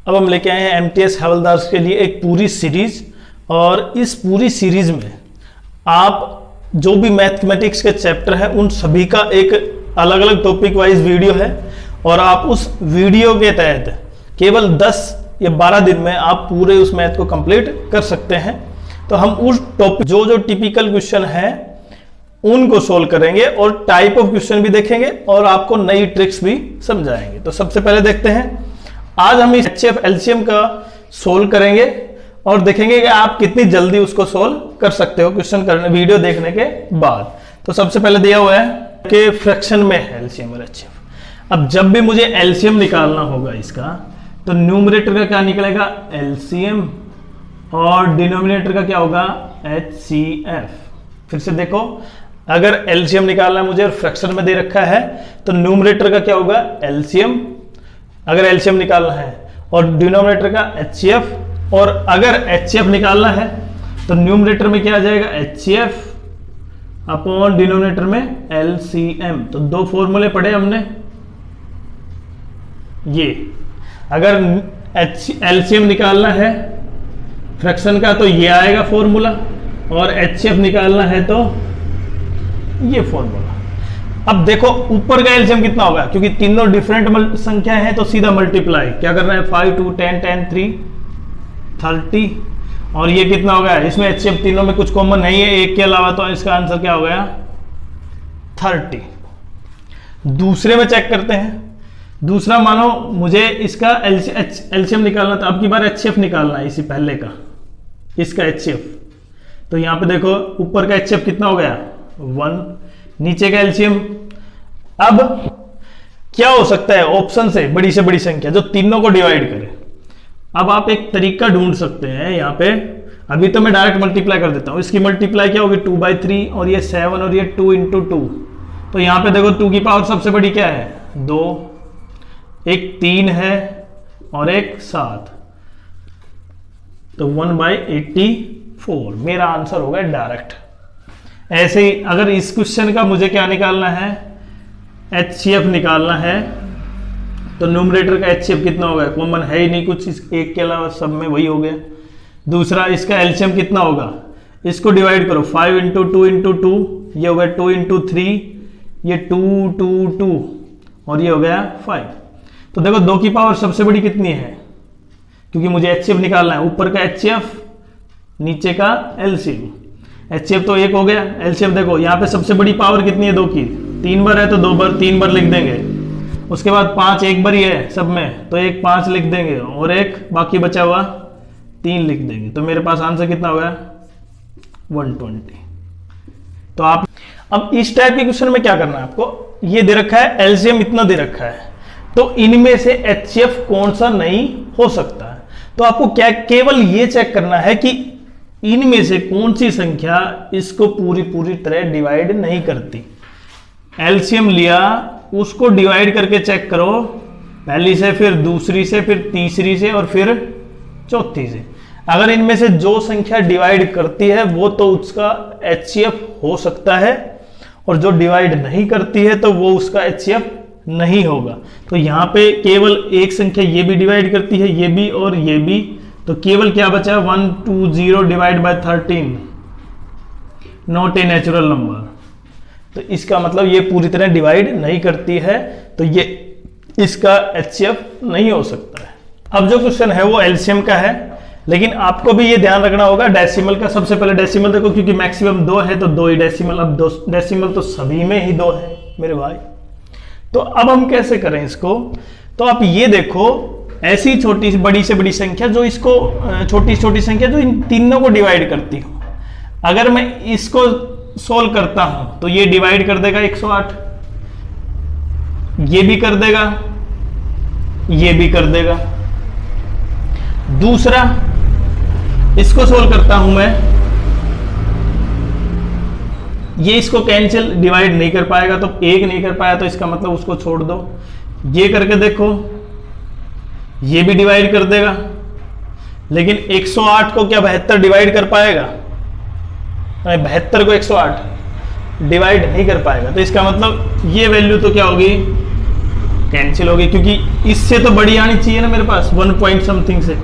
अब हम लेके आए हैं एमटीएस हवलदार के लिए एक पूरी सीरीज, और इस पूरी सीरीज में आप जो भी मैथमेटिक्स के चैप्टर हैं उन सभी का एक अलग अलग टॉपिक वाइज वीडियो है, और आप उस वीडियो के तहत केवल 10 या 12 दिन में आप पूरे उस मैथ को कंप्लीट कर सकते हैं। तो हम उस टॉपिक जो टिपिकल क्वेश्चन है उनको सोल्व करेंगे और टाइप ऑफ क्वेश्चन भी देखेंगे और आपको नई ट्रिक्स भी समझाएंगे। तो सबसे पहले देखते हैं, आज हम इस HCF LCM का सोल्व करेंगे और देखेंगे कि आप कितनी जल्दी उसको सोल्व कर सकते हो क्वेश्चन करने वीडियो देखने के बाद। तो सबसे पहले दिया हुआ है कि फ्रैक्शन में है LCM और HCF। अब जब भी मुझे LCM निकालना होगा इसका, तो न्यूमरेटर का क्या निकलेगा LCM और डिनोमिनेटर का क्या होगा HCF। फिर से देखो, अगर LCM निकालना है मुझे और फ्रैक्शन में दे रखा है तो न्यूमरेटर का क्या होगा LCM अगर LCM निकालना है, और डिनोमिनेटर का HCF, और अगर HCF निकालना है तो न्यूमरेटर में क्या आ जाएगा HCF अपॉन डिनोमिनेटर में LCM। तो दो फॉर्मूले पढ़े हमने, ये अगर LCM निकालना है फ्रैक्शन का तो ये आएगा फॉर्मूला, और HCF निकालना है तो ये फॉर्मूला। अब देखो ऊपर का LCM कितना होगा, क्योंकि तीनों डिफरेंट संख्या है तो सीधा मल्टीप्लाई क्या करना है 5 2 10 10 3 30, और ये कितना होगा, इसमें HCF तीनों में कुछ कॉमन नहीं है एक के अलावा, तो इसका आंसर क्या हो गया 30। दूसरे में चेक करते हैं, दूसरा मानो मुझे इसका LCM निकालना था, अब की बार HCF निकालना है इसी पहले का, इसका HCF। तो यहां पे देखो ऊपर का HCF कितना हो गया 1, नीचे का LCM। अब क्या हो सकता है ऑप्शन से बड़ी संख्या जो तीनों को डिवाइड करे। अब आप एक तरीका ढूंढ सकते हैं यहाँ पे, अभी तो मैं डायरेक्ट मल्टीप्लाई कर देता हूँ। इसकी मल्टीप्लाई क्या होगी 2/3, और ये 7 और ये 2 × 2। तो यहाँ पे देखो 2 की पावर सबसे बड़ी क्या है 2, एक 3 है और एक 7, तो 1/84 मेरा आंसर होगा डायरेक्ट। ऐसे ही अगर इस क्वेश्चन का मुझे क्या निकालना है HCF निकालना है, तो न्यूमरेटर का HCF कितना होगा, कॉमन है ही नहीं कुछ इस एक के अलावा, सब में वही हो गया। दूसरा इसका LCM कितना होगा, इसको डिवाइड करो 5 × 2 × 2, ये हो गया 2 × 3, ये 2 2 2, और ये हो गया 5। तो देखो 2 की पावर सबसे बड़ी कितनी है, क्योंकि मुझे HCF निकालना है, ऊपर का HCF नीचे का LCM। HCF तो 1 हो गया, LCM देखो यहाँ पे सबसे बड़ी पावर कितनी है 2 की, 3 बार है तो 2 बार 3 बार लिख देंगे। उसके बाद 5 एक बार ही है सब में, तो एक 5 लिख देंगे, और एक बाकी बचा हुआ 3 लिख देंगे। तो मेरे पास आंसर कितना हो गया 120। तो आप अब इस टाइप के क्वेश्चन में क्या करना है आपको, ये दे रखा है LCM इतना दे रखा है, तो इनमें से HCF कौन सा नहीं हो सकता है। तो आपको क्या केवल ये चेक करना है कि इनमें से कौन सी संख्या इसको पूरी तरह डिवाइड नहीं करती। LCM लिया, उसको डिवाइड करके चेक करो, पहली से, फिर दूसरी से, फिर तीसरी से, और फिर चौथी से। अगर इनमें से जो संख्या डिवाइड करती है वो तो उसका HCF हो सकता है, और जो डिवाइड नहीं करती है तो वो उसका HCF नहीं होगा। तो यहाँ पे केवल एक संख्या ये भी डिवाइड करती है, ये भी और ये भी, तो केवल क्या बचा 120 divide by 13, not a natural number. तो इसका मतलब ये पूरी तरह डिवाइड नहीं करती है, तो ये इसका HCF नहीं हो सकता है। अब जो क्वेश्चन है वो LCM का है, लेकिन आपको भी ये ध्यान रखना होगा डेसिमल का। सबसे पहले डेसिमल देखो, क्योंकि मैक्सिमम 2 है तो 2 ही डेसिमल, अब 2 डेसिमल तो सभी में ही 2 है मेरे भाई। तो अब हम कैसे करें इसको, तो आप ये देखो ऐसी छोटी बड़ी से बड़ी संख्या जो इसको छोटी संख्या जो इन तीनों को डिवाइड करती हो, अगर मैं इसको सोल्व करता हूं तो ये डिवाइड कर देगा 108, ये भी कर देगा, ये भी कर देगा। दूसरा इसको सोल्व करता हूं मैं, ये इसको कैंसिल डिवाइड नहीं कर पाएगा, तो 1 नहीं कर पाया तो इसका मतलब उसको छोड़ दो। ये करके देखो, ये भी डिवाइड कर देगा, लेकिन 108 को क्या 72 डिवाइड कर पाएगा, 72 को 108 डिवाइड नहीं कर पाएगा। तो इसका मतलब ये वैल्यू तो क्या होगी कैंसिल हो गई, क्योंकि इससे तो बड़ी आनी चाहिए ना मेरे पास 1 पॉइंट समथिंग से,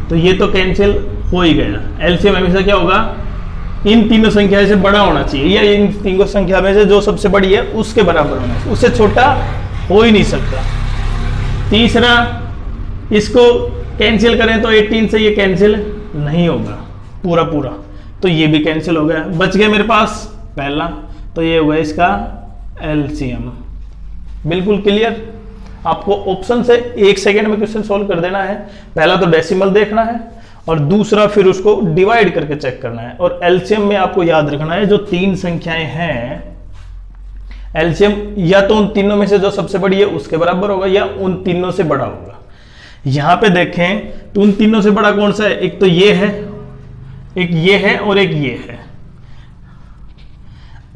तो ये तो कैंसिल हो ही गया। एलसीएम हमेशा क्या होगा, इन तीनों संख्या से बड़ा होना चाहिए, या इन तीनों संख्या में से जो सबसे बड़ी है उसके बराबर होना चाहिए, उससे छोटा हो ही नहीं सकता। तीसरा, इसको कैंसिल करें तो 18 से ये कैंसिल नहीं होगा पूरा पूरा, तो ये भी कैंसिल हो गया। बच गया मेरे पास पहला, तो ये हुआ इसका एलसीएम। बिल्कुल क्लियर। आपको ऑप्शन से 1 सेकेंड में क्वेश्चन सोल्व कर देना है। पहला तो डेसिमल देखना है और दूसरा फिर उसको डिवाइड करके चेक करना है। और एलसीएम में आपको याद रखना है जो 3 संख्याएं हैं, एलसीएम या तो उन तीनों में से जो सबसे बड़ी है उसके बराबर होगा या उन तीनों से बड़ा होगा। यहां पे देखें तो उन तीनों से बड़ा कौन सा है, एक तो ये है, एक ये है और एक ये है।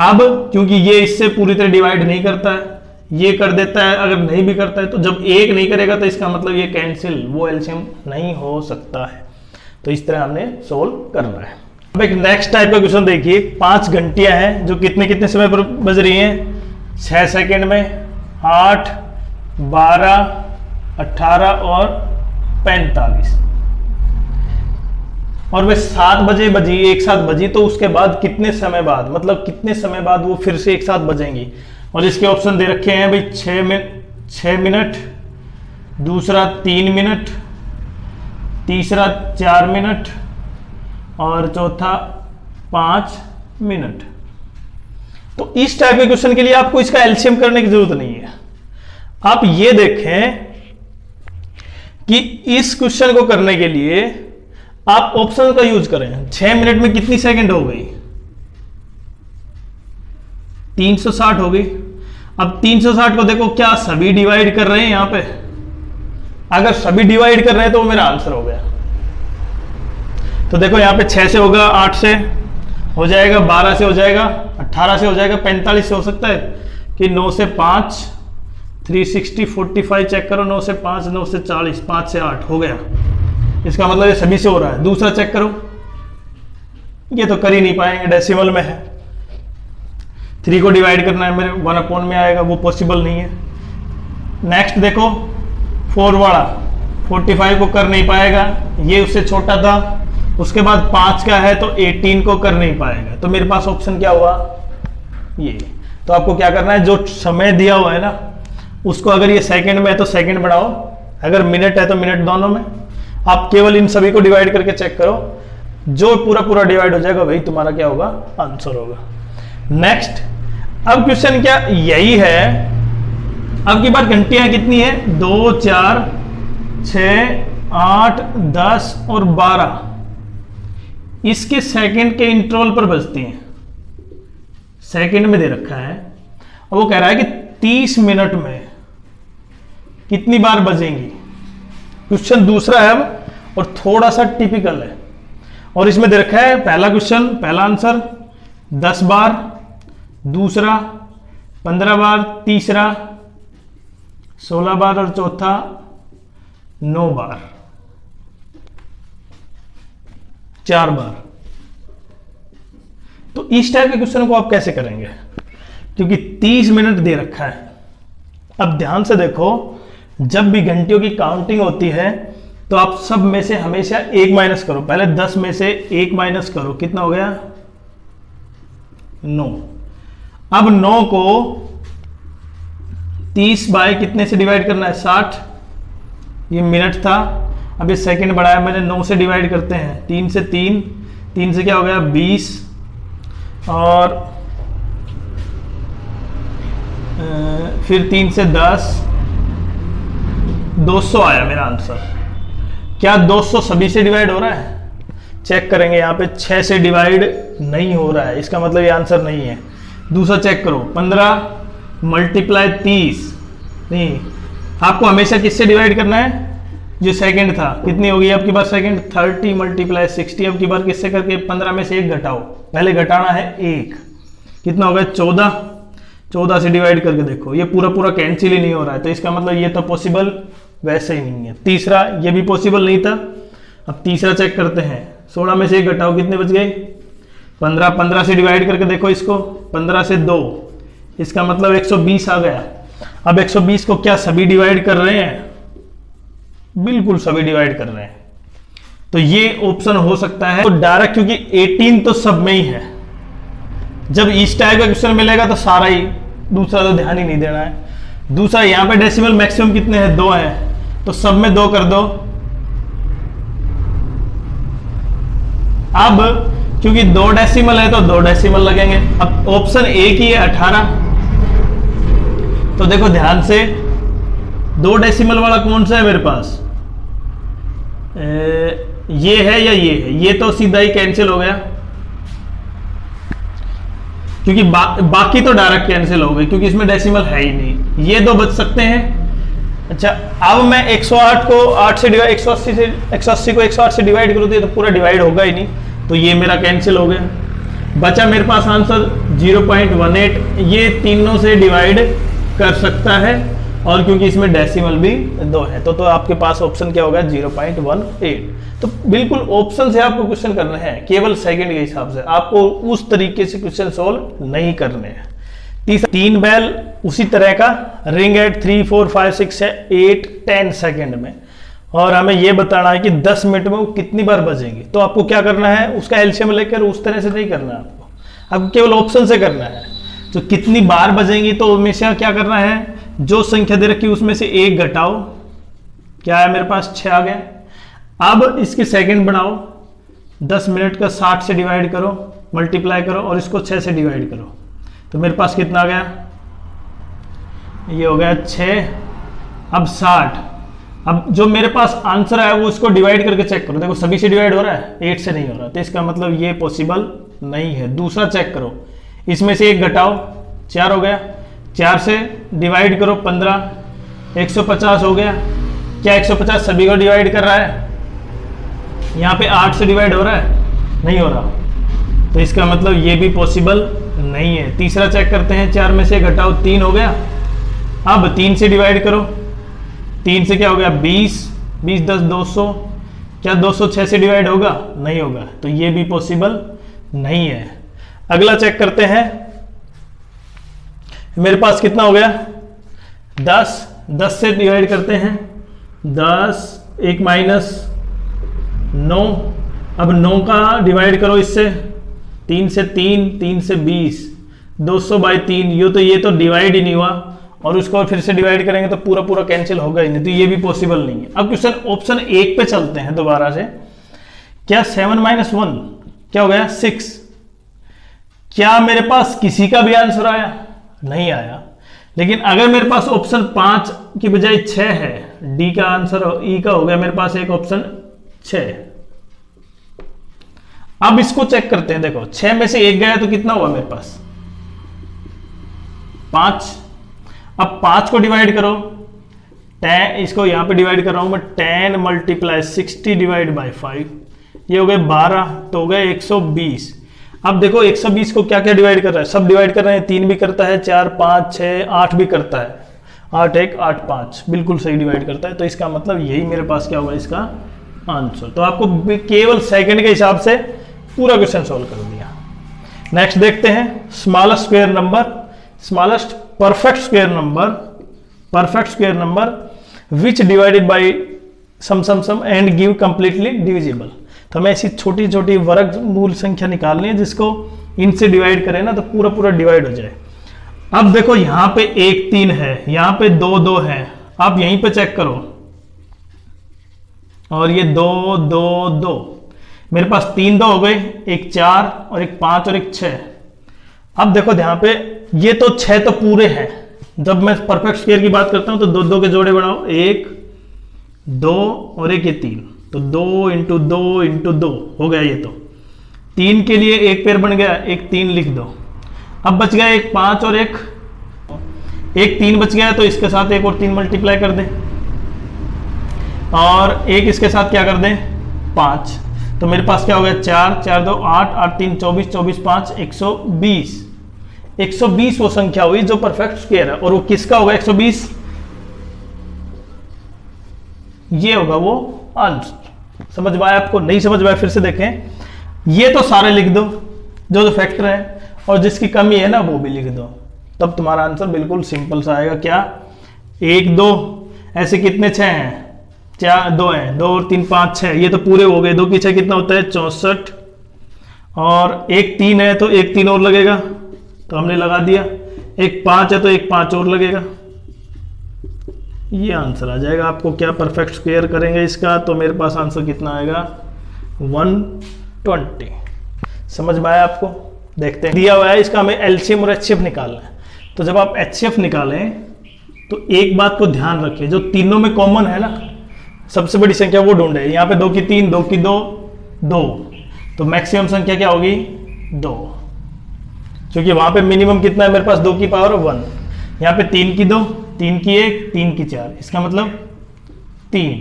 अब क्योंकि ये इससे पूरी तरह डिवाइड नहीं करता है, ये कर देता है, अगर नहीं भी करता है तो जब एक नहीं करेगा तो इसका मतलब ये कैंसिल, वो एलसीएम नहीं हो सकता है। तो इस तरह हमने सोल्व करना है। अब एक नेक्स्ट टाइप का क्वेश्चन देखिए। 5 घंटियां हैं जो कितने कितने समय पर बज रही हैं, 6 सेकेंड में, 8, 12, 18 और 45, और वे 7 बजे बजी, एक साथ बजी, तो उसके बाद कितने समय बाद, मतलब कितने समय बाद वो फिर से एक साथ बजेंगी। और इसके ऑप्शन दे रखे हैं भाई 6 मिनट, दूसरा 3 मिनट, तीसरा 4 मिनट और चौथा 5 मिनट। तो इस टाइप के क्वेश्चन के लिए आपको इसका एलसीएम करने की जरूरत नहीं है। आप ये देखें कि इस क्वेश्चन को करने के लिए आप ऑप्शन का यूज करें। 6 मिनट में कितनी सेकंड हो गई, 360 हो गई। अब 360 को देखो क्या सभी डिवाइड कर रहे हैं यहां पे, अगर सभी डिवाइड कर रहे हैं तो वो मेरा आंसर हो गया। तो देखो यहां पे 6 से होगा, 8 से हो जाएगा, 12 से हो जाएगा, 18 से हो जाएगा, 45 से हो सकता है कि 9 से 5, 360, 45 चेक करो, 9 से 5, 9 से 40, 5 से 8 हो गया। इसका मतलब ये सभी से हो रहा है। दूसरा चेक करो, ये तो कर ही नहीं पाएंगे, डेसिमल में है, 3 को डिवाइड करना है मेरे, 1/, में आएगा, वो पॉसिबल नहीं है। नेक्स्ट देखो 4 वाला, 45 को कर नहीं पाएगा, ये उससे छोटा था। उसके बाद 5 का है तो 18 को कर नहीं पाएगा। तो मेरे पास ऑप्शन क्या हुआ, ये। तो आपको क्या करना है, जो समय दिया हुआ है ना उसको, अगर ये सेकंड में है तो सेकंड बढ़ाओ, अगर मिनट है तो मिनट, दोनों में आप केवल इन सभी को डिवाइड करके चेक करो, जो पूरा पूरा डिवाइड हो जाएगा वही तुम्हारा क्या होगा, आंसर होगा। नेक्स्ट, अब क्वेश्चन क्या यही है। अब की बार घंटियां कितनी है, 2, 4, 6, 8, 10 और 12 इसके सेकंड के इंटरवल पर बजती हैं, सेकंड में दे रखा है। अब वो कह रहा है कि 30 मिनट में कितनी बार बजेंगी। क्वेश्चन दूसरा है अब, और थोड़ा सा टिपिकल है, और इसमें दे रखा है पहला क्वेश्चन, पहला आंसर 10 बार, दूसरा 15 बार, तीसरा 16 बार और चौथा 9 बार, 4 बार। तो इस टाइप के क्वेश्चन को आप कैसे करेंगे, क्योंकि 30 मिनट दे रखा है। अब ध्यान से देखो, जब भी घंटियों की काउंटिंग होती है तो आप सब में से हमेशा 1 माइनस करो। पहले 10 में से 1 माइनस करो, कितना हो गया, 9। अब 9 को 30 बाय कितने से डिवाइड करना है, 60। ये मिनट था, अब ये सेकंड बढ़ाया मैंने, 9 से डिवाइड करते हैं, 3 से 3 से क्या हो गया, 20, और फिर 3 से 10, 200 आया मेरा आंसर। क्या 200 सभी से डिवाइड हो रहा है, चेक करेंगे। यहाँ पे 6 से डिवाइड नहीं हो रहा है, इसका मतलब ये आंसर नहीं है। दूसरा चेक करो, 15 मल्टीप्लाई 30, नहीं, आपको हमेशा किससे डिवाइड करना है, जो सेकंड था। कितनी होगी आपकी बार सेकंड, 30 मल्टीप्लाई 60। अब की बार किससे करके, 15 में से 1 घटाओ, पहले घटाना है 1, कितना हो गया, 14 से डिवाइड करके देखो, ये पूरा पूरा कैंसिल ही नहीं हो रहा है, तो इसका मतलब ये तो पॉसिबल वैसे ही नहीं है। तीसरा, ये भी पॉसिबल नहीं था। अब तीसरा चेक करते हैं, 16 में से 1 घटाओ, कितने बच गए, 15। 15 से डिवाइड करके देखो इसको, 15 से 2, इसका मतलब 120 आ गया। अब 120 को क्या सभी डिवाइड कर रहे हैं? बिल्कुल सभी डिवाइड कर रहे हैं, तो ये ऑप्शन हो सकता है। तो डायरेक्ट, क्योंकि 18 तो सब में ही है, जब इस टाइप का क्वेश्चन मिलेगा तो सारा ही, दूसरा तो ध्यान ही नहीं देना है। दूसरा यहां पे डेसिमल मैक्सिमम कितने हैं? 2 है, तो सब में 2 कर दो। अब क्योंकि 2 डेसिमल है तो 2 डेसिमल लगेंगे। अब ऑप्शन ए की है 18, तो देखो ध्यान से 2 डेसिमल वाला कौन सा है मेरे पास? ये है या ये है? ये तो सीधा ही कैंसिल हो गया, क्योंकि बाकी तो डायरेक्ट कैंसिल हो गए, क्योंकि इसमें डेसिमल है ही नहीं। ये 2 बच सकते हैं। अच्छा, अब मैं 108 को 8 से डिवाइड, 180 को 108 से डिवाइड करूँ तो पूरा डिवाइड होगा ही नहीं, तो ये मेरा कैंसिल हो गया। बचा मेरे पास आंसर 0.18। ये तीनों से डिवाइड कर सकता है, और क्योंकि इसमें डेसिमल भी 2 है, तो आपके पास ऑप्शन क्या होगा? 0.18। तो बिल्कुल ऑप्शन से आपको क्वेश्चन करना है, केवल सेकंड के हिसाब से। आपको उस तरीके से क्वेश्चन सॉल्व नहीं करने हैं। तीसरा, 3 बैल उसी तरह का रिंग एट 3, 4, 5, 6, 8, 10 सेकेंड में, और हमें यह बताना है कि 10 मिनट में वो कितनी बार बजेंगी। तो आपको क्या करना है? उसका एलसीएम लेकर उस तरह से नहीं करना है, आपको केवल ऑप्शन से करना है। तो कितनी बार बजेंगी, तो हमेशा क्या करना है? जो संख्या दे रखी उसमें से 1 घटाओ, क्या है मेरे पास? 6 आ गया। अब इसके सेकंड बढ़ाओ, 10 मिनट का 60 से डिवाइड करो, मल्टीप्लाई करो, और इसको 6 से डिवाइड करो, तो मेरे पास कितना आ गया? ये हो गया 6। अब 60। अब जो मेरे पास आंसर है वो इसको डिवाइड करके चेक करो। देखो सभी से डिवाइड हो रहा है, 8 से नहीं हो रहा, तो इसका मतलब ये पॉसिबल नहीं है। दूसरा चेक करो, इसमें से 1 घटाओ, 4 हो गया। 4 से डिवाइड करो 15, 150 हो गया। क्या 150 सभी को डिवाइड कर रहा है? यहाँ पे 8 से डिवाइड हो रहा है? नहीं हो रहा, तो इसका मतलब ये भी पॉसिबल नहीं है। तीसरा चेक करते हैं, 4 में से घटाओ, 3 हो गया। अब 3 से डिवाइड करो, 3 से क्या हो गया? 20, 20 10 200। क्या 206 से डिवाइड होगा? नहीं होगा, तो ये भी पॉसिबल नहीं है। अगला चेक करते हैं, मेरे पास कितना हो गया? 10। 10 से डिवाइड करते हैं, 10, 1 माइनस 9। अब 9 का डिवाइड करो इससे, 3 से 3, 3 से 20, 200/3। ये तो डिवाइड ही नहीं हुआ, और उसको फिर से डिवाइड करेंगे तो पूरा पूरा कैंसिल होगा ही नहीं, तो ये भी पॉसिबल नहीं है। अब क्वेश्चन ऑप्शन 1 पे चलते हैं दोबारा से। क्या 7 - 1 क्या हो गया? 6। क्या मेरे पास किसी का भी आंसर आया? नहीं आया। लेकिन अगर मेरे पास ऑप्शन 5 की बजाय 6 है, डी का आंसर ई का हो गया मेरे पास एक ऑप्शन 6। अब इसको चेक करते हैं। देखो 6 में से 1 गया तो कितना हुआ मेरे पास? 5। अब 5 को डिवाइड करो, 10, इसको यहां पे डिवाइड कर रहा हूं मैं, 10 × 60 डिवाइड बाय 5, ये हो गए 12, तो हो गए 120। अब देखो 120 को क्या क्या डिवाइड कर रहा है? सब डिवाइड कर रहे हैं, 3 भी करता है, 4, 5, 6, 8 भी करता है, 8 1 8 5, बिल्कुल सही डिवाइड करता है। तो इसका मतलब यही मेरे पास क्या होगा इसका आंसर। तो आपको केवल सेकंड के हिसाब से पूरा क्वेश्चन सोल्व कर दिया। नेक्स्ट देखते हैं, smallest square number, smallest perfect square number which divided by some and give completely divisible. तो हमें ऐसी छोटी छोटी वर्गमूल संख्या निकालनी है जिसको इनसे डिवाइड करें ना तो पूरा पूरा डिवाइड हो जाए। अब देखो यहां पे 1 3 है, यहां पे 2 2 है। आप यहीं पे चेक करो, और ये 2 2 2, मेरे पास 3 2 हो गए, एक 4 और एक 5 और एक 6। अब देखो ध्यान पे, ये तो 6 तो पूरे हैं। जब मैं परफेक्ट स्क्वायर की बात करता हूं तो 2 2 के जोड़े बढ़ाओ, 1 2 और एक ये 3, तो 2 × 2 × 2 हो गया। ये तो 3 के लिए एक पेयर बन गया, एक 3 लिख दो। अब बच गया एक 5 और एक 3 बच गया, तो इसके साथ एक और 3 मल्टीप्लाई कर दें, और एक इसके साथ क्या कर दें 5। तो मेरे पास क्या हो गया 4 4 2 8 8 3 24 24 5 120। 120 वो संख्या हुई जो परफेक्ट स्क्वायर है, और वो किसका होगा 120? ये होगा वो आंसर। समझ में आया आपको? नहीं समझ में आया फिर से देखें। ये तो सारे लिख दो जो फैक्टर है, और जिसकी कमी है ना वो भी लिख दो, तब तुम्हारा आंसर बिल्कुल सिंपल सा आएगा। क्या 1 2 ऐसे कितने 6 हैं, 4 2 हैं, 2 और 3 5 6, ये तो पूरे हो गए। 2 की 6 कितना होता है 64, और 1 3 है तो 1 3 और लगेगा, तो हमने लगा दिया। 1 5 है तो 1 5 और लगेगा। ये आंसर आ जाएगा। आपको क्या परफेक्ट स्क्वायर करेंगे इसका, तो मेरे पास आंसर कितना आएगा 120। समझ में आया आपको? देखते हैं, दिया हुआ है इसका हमें एलसीएम और एचसीएफ निकालना है। तो जब आप एचसीएफ निकालें तो एक बात को ध्यान रखिए, जो तीनों में कॉमन है ना, सबसे बड़ी संख्या वो ढूंढे। यहाँ पे 2 की 3, 2 की 2 2, तो मैक्सिमम संख्या क्या होगी 2, क्योंकि वहां पे मिनिमम कितना है मेरे पास 2 की पावर 1। यहाँ पे 3 की 2, 3 की 1, 3 की 4, इसका मतलब 3,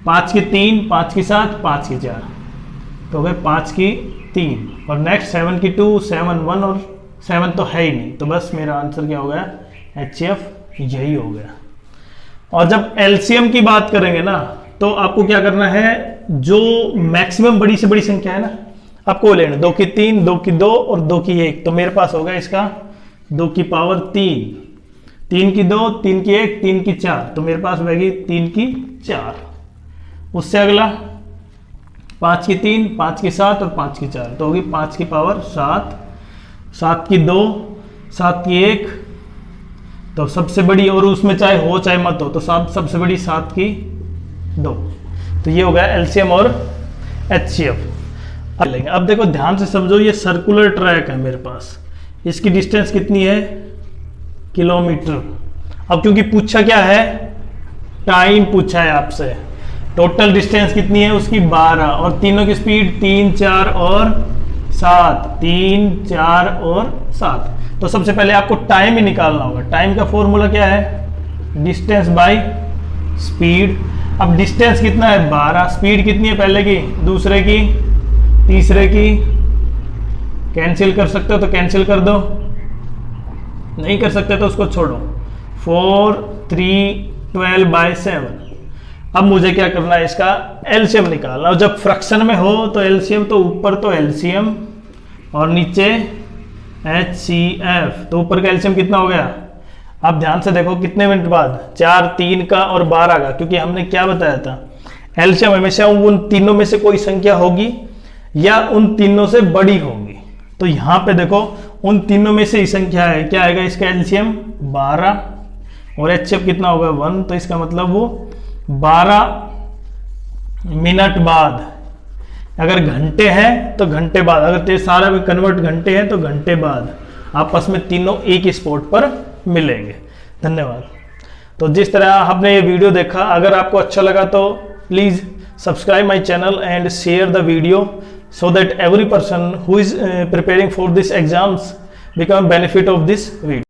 5 की 3, 5 की 7, 5 की 4, तो हो गए 5 की 3। और नेक्स्ट 7 की 2, 7 1, और 7 तो है ही नहीं, तो बस मेरा आंसर क्या हो गया एचसीएफ, यही हो गया। और जब एलसीएम की बात करेंगे ना, तो आपको क्या करना है, जो मैक्सिमम बड़ी से बड़ी संख्या है ना, आपको लेना 2 की 3, 2 की 2 और 2 की 1, तो मेरे पास होगा इसका 2 की पावर 3, 3 की 2, 3 की 1, 3 की 4, तो मेरे पास रहेगी 3 की 4। उससे अगला 5 की 3, 5 की 7 और 5 की 4, तो होगी 5 की पावर 7, 7 की 2, 7 की 1, तो सबसे बड़ी, और उसमें चाहे हो चाहे मत हो, तो सबसे बड़ी 7 की 2, तो ये हो गया एलसीएम और एचसीएफ। अब देखो ध्यान से समझो, ये सर्कुलर ट्रैक है मेरे पास, इसकी डिस्टेंस कितनी है किलोमीटर। अब क्योंकि पूछा क्या है, टाइम पूछा है आपसे, टोटल डिस्टेंस कितनी है उसकी 12, और तीनों की स्पीड 3 4 और 7, 3 4 और 7। तो सबसे पहले आपको टाइम ही निकालना होगा। टाइम का फॉर्मूला क्या है, डिस्टेंस बाय स्पीड। अब डिस्टेंस कितना है 12, स्पीड कितनी है पहले की, दूसरे की, तीसरे की, कैंसिल कर सकते हो तो कैंसिल कर दो, नहीं कर सकते तो उसको छोड़ो। 4 3 12 बाय 7। अब मुझे क्या करना है, इसका एलसीएम निकालना। और जब फ्रैक्शन में हो तो एलसीएम, तो ऊपर तो एलसीएम और नीचे एचसीएफ, तो ऊपर का एलसीएम कितना हो गया। आप ध्यान से देखो कितने मिनट बाद, 4 3 का और 12 का, क्योंकि हमने क्या बताया था, एलसीएम हमेशा उन तीनों में से कोई संख्या होगी या उन तीनों से बड़ी होगी। तो यहां पे देखो उन तीनों में से ही संख्या है, क्या आएगा इसका एलसीएम 12, और एचसीएफ कितना होगा 1, तो इसका मतलब वो 12 मिनट बाद, अगर घंटे हैं तो घंटे बाद, अगर तेरे सारा में कन्वर्ट घंटे हैं तो घंटे बाद आपस में तीनों एक ही स्पॉट पर मिलेंगे। धन्यवाद। तो जिस तरह आपने ये वीडियो देखा, अगर आपको अच्छा लगा तो please subscribe my channel and share the video, so that every person who is preparing for these exams become benefit of this video.